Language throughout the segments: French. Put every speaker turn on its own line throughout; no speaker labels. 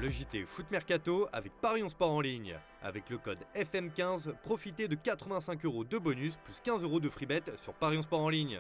le JT Foot Mercato avec Parions Sport en ligne. Avec le code FM15, profitez de 85 € de bonus plus 15 € de free bet sur Parions Sport en ligne.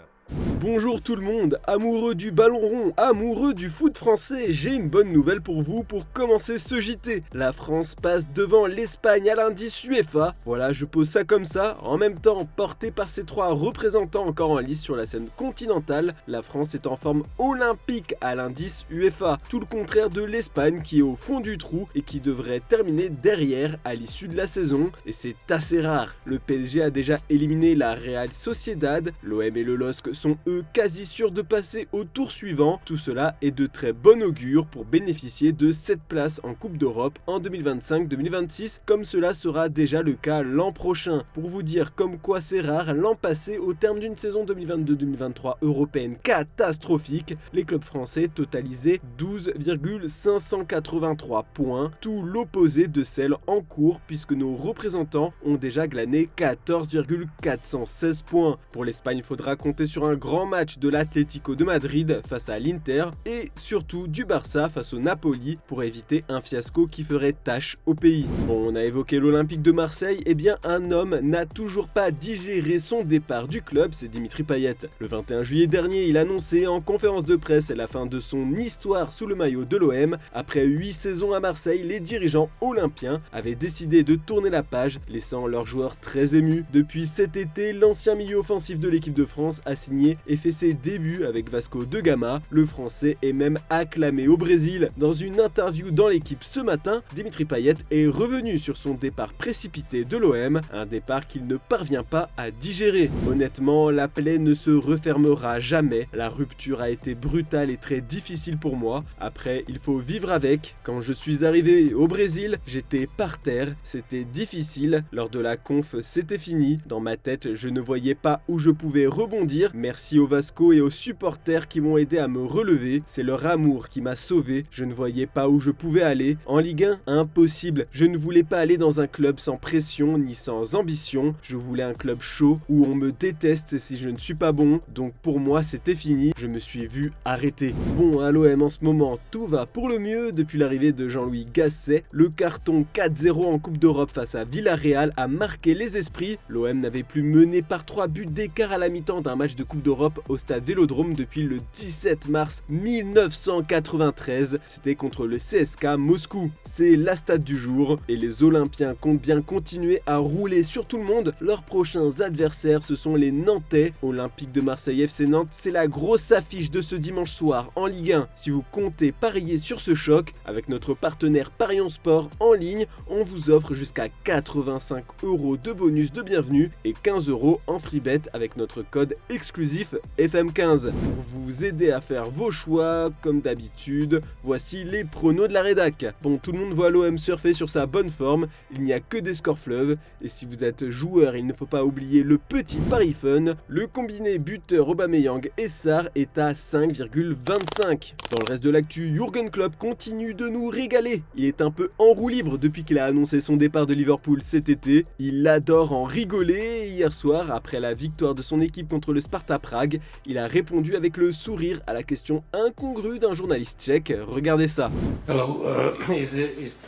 Bonjour tout le monde, amoureux du ballon rond, amoureux du foot français, j'ai une bonne nouvelle pour vous pour commencer ce JT. La France passe devant l'Espagne à l'indice UEFA. Voilà, je pose ça comme ça. En même temps, porté par ces trois représentants encore en lice sur la scène continentale, la France est en forme olympique à l'indice UEFA. Tout le contraire de l'Espagne qui est au fond du trou et qui devrait terminer derrière à l'issue de la saison. Et c'est assez rare. Le PSG a déjà éliminé la Real Sociedad, l'OM et le LOSC sont eux quasi sûrs de passer au tour suivant. Tout cela est de très bon augure pour bénéficier de cette place en Coupe d'Europe en 2025-2026, comme cela sera déjà le cas l'an prochain. Pour vous dire comme quoi c'est rare, l'an passé, au terme d'une saison 2022-2023 européenne catastrophique, les clubs français totalisaient 12,583 points, tout l'opposé de celle en cours puisque nos représentants ont déjà glané 14,416 points. Pour l'Espagne, il faudra compter sur un grand match de l'Atlético de Madrid face à l'Inter et surtout du Barça face au Napoli pour éviter un fiasco qui ferait tâche au pays. Bon, on a évoqué l'Olympique de Marseille, et bien un homme n'a toujours pas digéré son départ du club, c'est Dimitri Payet. Le 21 juillet dernier, il annonçait en conférence de presse la fin de son histoire sous le maillot de l'OM. Après 8 saisons à Marseille, les dirigeants olympiens avaient décidé de tourner la page, laissant leurs joueurs très émus. Depuis cet été, l'ancien milieu offensif de l'équipe de France a signé et fait ses débuts avec Vasco da Gama. Le français est même acclamé au Brésil. Dans une interview dans l'équipe ce matin, Dimitri Payet est revenu sur son départ précipité de l'OM, un départ qu'il ne parvient pas à digérer. Honnêtement, la plaie ne se refermera jamais. La rupture a été brutale et très difficile pour moi. Après, il faut vivre avec. Quand je suis arrivé au Brésil, j'étais par terre. C'était difficile. Lors de la conf, c'était fini. Dans ma tête, je ne voyais pas où je pouvais rebondir. Merci au Vasco et aux supporters qui m'ont aidé à me relever. C'est leur amour qui m'a sauvé. Je ne voyais pas où je pouvais aller. En Ligue 1, impossible. Je ne voulais pas aller dans un club sans pression ni sans ambition. Je voulais un club chaud où on me déteste si je ne suis pas bon. Donc pour moi, c'était fini. Je me suis vu arrêter. Bon, à l'OM en ce moment, tout va pour le mieux. Depuis l'arrivée de Jean-Louis Gasset, le carton 4-0 en Coupe d'Europe face à Villarreal a marqué les esprits. L'OM n'avait plus mené par 3 buts d'écart à la mi-temps d'un match de Coupe d'Europe au stade Vélodrome depuis le 17 mars 1993. C'était contre le CSKA Moscou. C'est la stat du jour et les Olympiens comptent bien continuer à rouler sur tout le monde. Leurs prochains adversaires, ce sont les Nantais. Olympique de Marseille FC Nantes, c'est la grosse affiche de ce dimanche soir en Ligue 1. Si vous comptez parier sur ce choc, avec notre partenaire Parions Sport en ligne, on vous offre jusqu'à 85 € de bonus de bienvenue et 15 € en free bet avec notre code exclusif FM15. Pour vous aider à faire vos choix, comme d'habitude, voici les pronos de la rédac. Bon, tout le monde voit l'OM surfer sur sa bonne forme, il n'y a que des scores fleuves, et si vous êtes joueur, il ne faut pas oublier le petit pari fun. Le combiné buteur Aubameyang et Sarr est à 5,25. Dans le reste de l'actu, Jürgen Klopp continue de nous régaler. Il est un peu en roue libre depuis qu'il a annoncé son départ de Liverpool cet été. Il adore en rigoler et hier soir, après la victoire de son équipe contre le Sparta Prague, il a répondu avec le sourire à la question incongrue d'un journaliste tchèque. Regardez ça.
Hello, is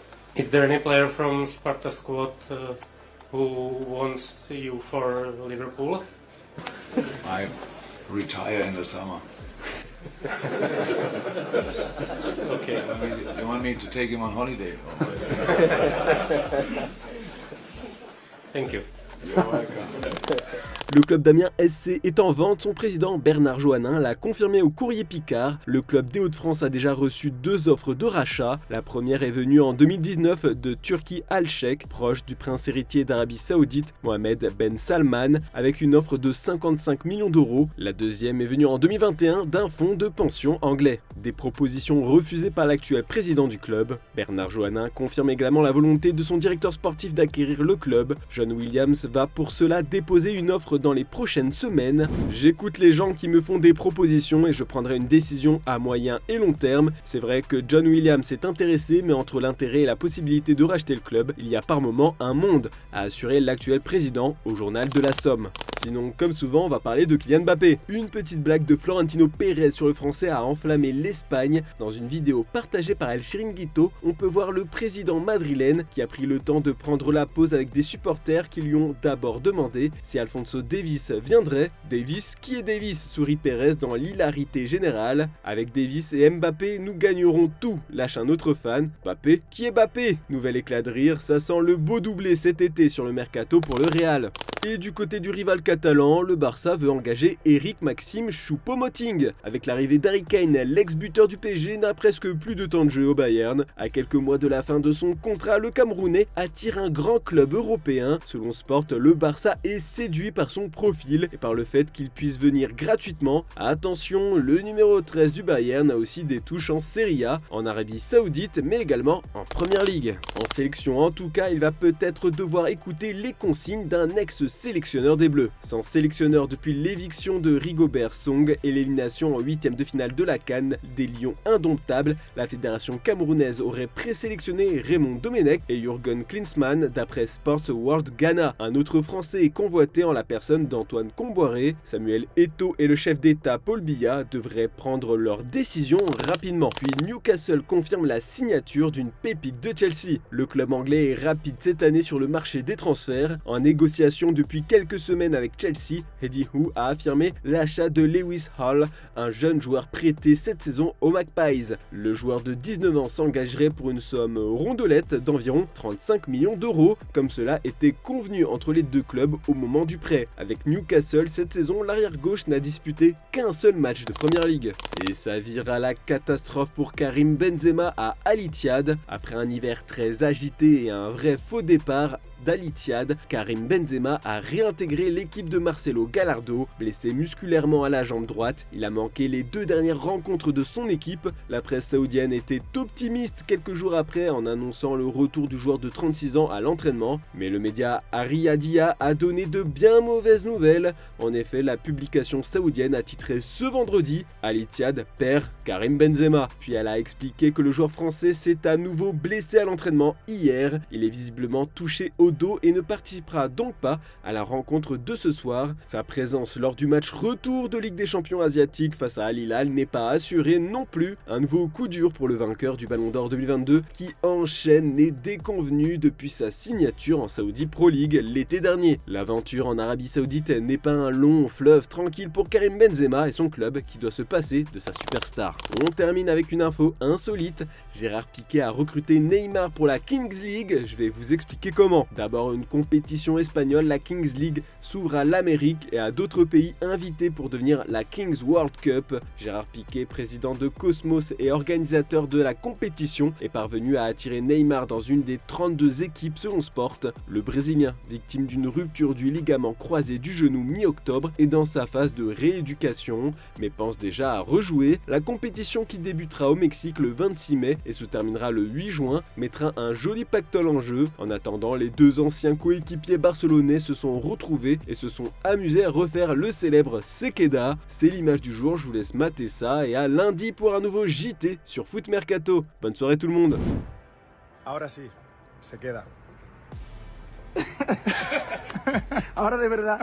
there any player from Sparta squad who wants you for Liverpool?
I retire in the summer.
Okay.
You want me to take him on holiday?
Thank you.
You're welcome.
Le club d'Amiens SC est en vente, son président Bernard Johannin l'a confirmé au Courrier Picard. Le club des Hauts-de-France a déjà reçu 2 offres de rachat. La première est venue en 2019 de Turki Al-Sheikh, proche du prince héritier d'Arabie Saoudite Mohamed Ben Salman, avec une offre de 55 millions d'euros. La deuxième est venue en 2021 d'un fonds de pension anglais. Des propositions refusées par l'actuel président du club. Bernard Johannin confirme également la volonté de son directeur sportif d'acquérir le club. John Williams va pour cela déposer une offre dans les prochaines semaines. J'écoute les gens qui me font des propositions et je prendrai une décision à moyen et long terme. C'est vrai que John Williams s'est intéressé, mais entre l'intérêt et la possibilité de racheter le club, il y a par moment un monde, a assuré l'actuel président au journal de la Somme. Sinon, comme souvent, on va parler de Kylian Mbappé. Une petite blague de Florentino Pérez sur le français a enflammé l'Espagne. Dans une vidéo partagée par El Chiringuito, on peut voir le président madrilène qui a pris le temps de prendre la pause avec des supporters qui lui ont d'abord demandé si Alphonso Davies viendrait. Davies, qui est Davies? Sourit Pérez dans l'hilarité générale. Avec Davies et Mbappé, nous gagnerons tout, lâche un autre fan. Mbappé, qui est Mbappé? Nouvel éclat de rire, ça sent le beau doublé cet été sur le mercato pour le Real. Et du côté du rival catalan, le Barça veut engager Eric Maxime Choupo-Moting. Avec l'arrivée d'Harry Kane, l'ex-buteur du PSG n'a presque plus de temps de jeu au Bayern. À quelques mois de la fin de son contrat, le Camerounais attire un grand club européen. Selon Sport, le Barça est séduit par son profil et par le fait qu'il puisse venir gratuitement. Attention, le numéro 13 du Bayern a aussi des touches en Serie A, en Arabie Saoudite, mais également en Première Ligue. En sélection en tout cas, il va peut-être devoir écouter les consignes d'un ex-sélectionneur des Bleus. Sans sélectionneur depuis l'éviction de Rigobert Song et l'élimination en 8e de finale de la CAN des Lions indomptables, la fédération camerounaise aurait présélectionné Raymond Domenech et Jürgen Klinsmann d'après Sports World Ghana. Un autre Français est convoité en la personne d'Antoine Comboiré. Samuel Eto'o et le chef d'État Paul Biya devraient prendre leur décision rapidement. Puis Newcastle confirme la signature d'une pépite de Chelsea. Le club anglais est rapide cette année sur le marché des transferts. En négociation depuis quelques semaines avec Chelsea, Eddie Howe a affirmé l'achat de Lewis Hall, un jeune joueur prêté cette saison aux Magpies. Le joueur de 19 ans s'engagerait pour une somme rondelette d'environ 35 millions d'euros, comme cela était convenu entre les deux clubs au moment du prêt. Avec Newcastle, cette saison, l'arrière-gauche n'a disputé qu'un seul match de Première Ligue. Et ça vire à la catastrophe pour Karim Benzema à Al Ittihad. Après un hiver très agité et un vrai faux départ d'Al Ittihad, Karim Benzema a réintégré l'équipe de Marcelo Gallardo. Blessé musculairement à la jambe droite, il a manqué les 2 dernières rencontres de son équipe. La presse saoudienne était optimiste quelques jours après en annonçant le retour du joueur de 36 ans à l'entraînement, mais le média Ariadia a donné de bien mauvaises nouvelles. En effet, la publication saoudienne a titré ce vendredi « Al Ittihad perd Karim Benzema ». Puis elle a expliqué que le joueur français s'est à nouveau blessé à l'entraînement hier. Il est visiblement touché au dos et ne participera donc pas à la rencontre de ce soir. Sa présence lors du match retour de Ligue des Champions asiatique face à Al Hilal n'est pas assurée non plus. Un nouveau coup dur pour le vainqueur du Ballon d'Or 2022 qui enchaîne les déconvenues depuis sa signature en Saudi Pro League l'été dernier. L'aventure en Arabie Saoudite n'est pas un long fleuve tranquille pour Karim Benzema et son club qui doit se passer de sa superstar. On termine avec une info insolite. Gérard Piqué a recruté Neymar pour la Kings League. Je vais vous expliquer comment. D'abord, une compétition espagnole, la Kings League, s'ouvre à l'Amérique et à d'autres pays invités pour devenir la Kings World Cup. Gérard Piqué, président de Cosmos et organisateur de la compétition, est parvenu à attirer Neymar dans une des 32 équipes selon Sport. Le Brésilien, victime d'une rupture du ligament croisé du genou mi-octobre, est dans sa phase de rééducation, mais pense déjà à rejouer. La compétition qui débutera au Mexique le 26 mai et se terminera le 8 juin mettra un joli pactole en jeu. En attendant, les 2 anciens coéquipiers barcelonais se sont retrouvés et se sont amusés à refaire le célèbre Sequeda. C'est l'image du jour, je vous laisse mater ça et à lundi pour un nouveau JT sur Foot Mercato. Bonne soirée tout le monde.
Ahora sí, se queda. Ahora de verdad.